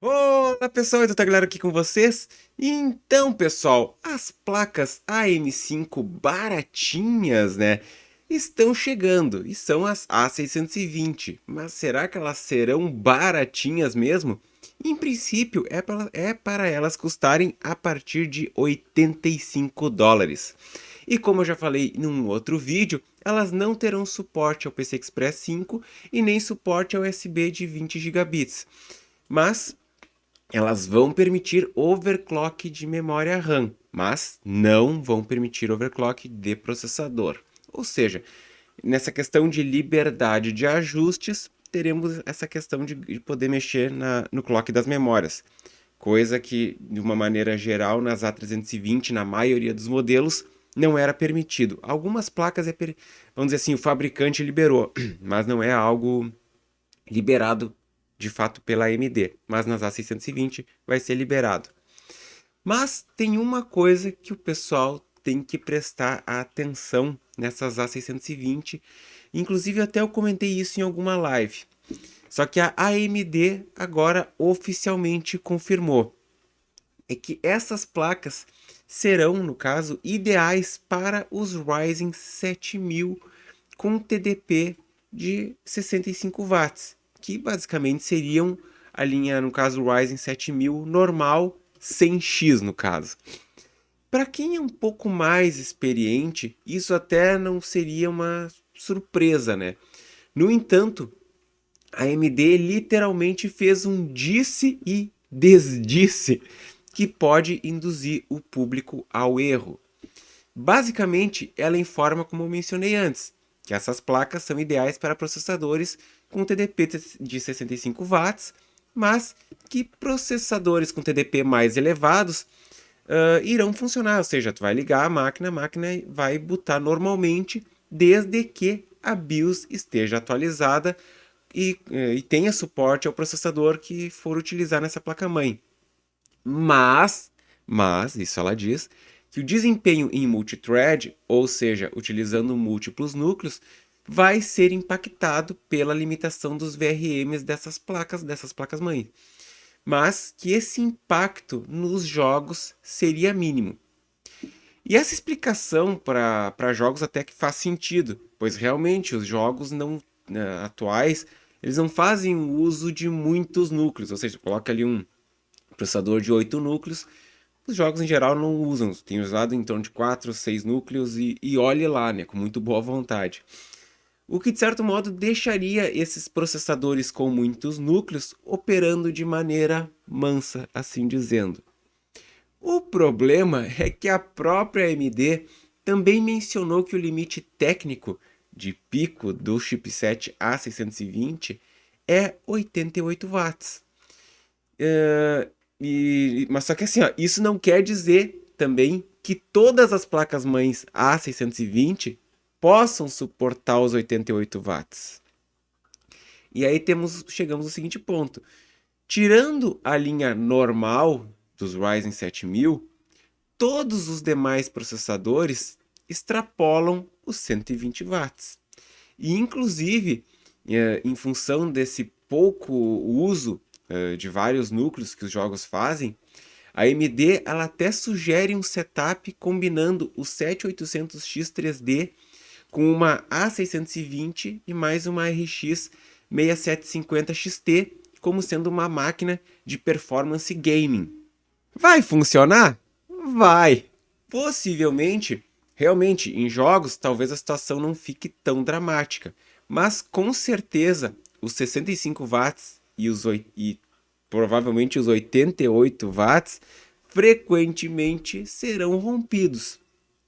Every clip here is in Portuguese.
Olá pessoal, então galera aqui com vocês. Então pessoal, as placas AM5 baratinhas, né, estão chegando e são as A620. Mas será que elas serão baratinhas mesmo? Em princípio, é para elas custarem a partir de US$ 85. E como eu já falei num outro vídeo, elas não terão suporte ao PCI Express 5 e nem suporte ao USB de 20 gigabits. Mas elas vão permitir overclock de memória RAM, mas não vão permitir overclock de processador. Ou seja, nessa questão de liberdade de ajustes, teremos essa questão de poder mexer no clock das memórias. Coisa que, de uma maneira geral, nas A320, na maioria dos modelos, não era permitido. Algumas placas, vamos dizer assim, o fabricante liberou, mas não é algo liberado de fato pela AMD, mas nas A620 vai ser liberado. Mas tem uma coisa que o pessoal tem que prestar atenção nessas A620, inclusive até eu comentei isso em alguma live. Só que a AMD agora oficialmente confirmou é que essas placas serão, no caso, ideais para os Ryzen 7000 com TDP de 65 watts, que basicamente seriam a linha, no caso, Ryzen 7000 normal, 100X no caso. Para quem é um pouco mais experiente, isso até não seria uma surpresa, né? No entanto, a AMD literalmente fez um disse e desdisse que pode induzir o público ao erro. Basicamente, ela informa, como eu mencionei antes, que essas placas são ideais para processadores com TDP de 65 watts, mas que processadores com TDP mais elevados irão funcionar, ou seja, tu vai ligar a máquina vai botar normalmente, desde que a BIOS esteja atualizada e tenha suporte ao processador que for utilizar nessa placa-mãe. Mas, isso ela diz, que o desempenho em multithread, ou seja, utilizando múltiplos núcleos, vai ser impactado pela limitação dos VRMs dessas placas-mãe. Mas que esse impacto nos jogos seria mínimo. E essa explicação para jogos até que faz sentido, pois realmente os jogos atuais, eles não fazem uso de muitos núcleos, ou seja, coloca ali um processador de 8 núcleos, os jogos em geral não usam, tem usado em torno de 4, 6 núcleos e olhe lá, né, com muito boa vontade. O que de certo modo deixaria esses processadores com muitos núcleos operando de maneira mansa, assim dizendo. O problema é que a própria AMD também mencionou que o limite técnico de pico do chipset A620 é 88 watts. Mas só que assim, ó, isso não quer dizer também que todas as placas-mães A620 possam suportar os 88 watts. E aí chegamos ao seguinte ponto. Tirando a linha normal dos Ryzen 7000, todos os demais processadores extrapolam os 120 watts. E inclusive, em função desse pouco uso de vários núcleos que os jogos fazem, a AMD ela até sugere um setup combinando o 7800X 3D com uma A620 e mais uma RX 6750 XT como sendo uma máquina de performance gaming. Vai funcionar? Vai! Possivelmente, realmente, em jogos, talvez a situação não fique tão dramática, mas com certeza os 65 watts e provavelmente os 88 watts frequentemente serão rompidos.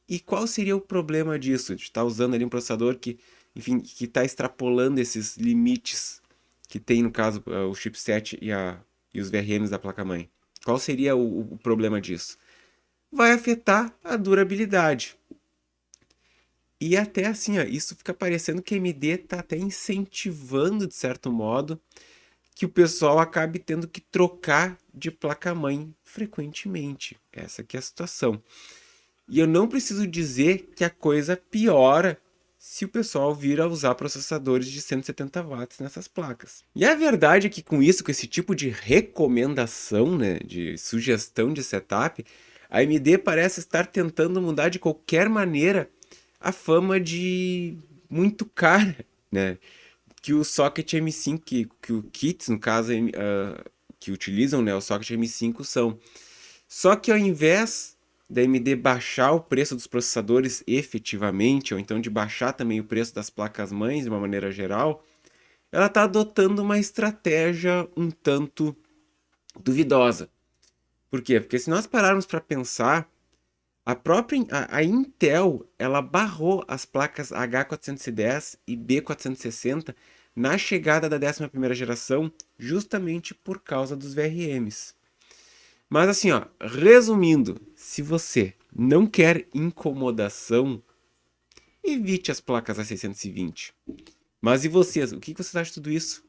E qual seria o problema disso? De estar usando ali um processador que, enfim, que está extrapolando esses limites que tem, no caso, o chipset e os VRMs da placa-mãe. Qual seria o problema disso? Vai afetar a durabilidade. E até assim, ó, isso fica parecendo que a AMD está até incentivando, de certo modo, que o pessoal acabe tendo que trocar de placa-mãe frequentemente. Essa que é a situação. E eu não preciso dizer que a coisa piora se o pessoal vir a usar processadores de 170 watts nessas placas. E a verdade é que com isso, com esse tipo de recomendação, né, de sugestão de setup, a AMD parece estar tentando mudar de qualquer maneira a fama de muito cara, né, que o socket M5, que o kits, no caso, que utilizam, né, o socket M5 são. Só que ao invés da AMD baixar o preço dos processadores efetivamente, ou então de baixar também o preço das placas-mães de uma maneira geral, ela está adotando uma estratégia um tanto duvidosa. Por quê? Porque se nós pararmos para pensar, a Intel ela barrou as placas H410 e B460 na chegada da 11ª geração, justamente por causa dos VRMs. Mas assim, ó, resumindo, se você não quer incomodação, evite as placas A620. Mas e vocês? O que vocês acham de tudo isso?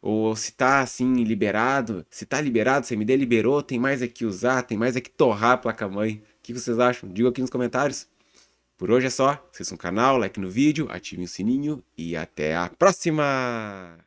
Ou se tá assim liberado? Se tá liberado, se a AMD liberou, tem mais aqui usar, tem mais aqui torrar a placa-mãe. O que vocês acham? Diga aqui nos comentários. Por hoje é só. Inscreva-se no canal, like no vídeo, ative o sininho e até a próxima!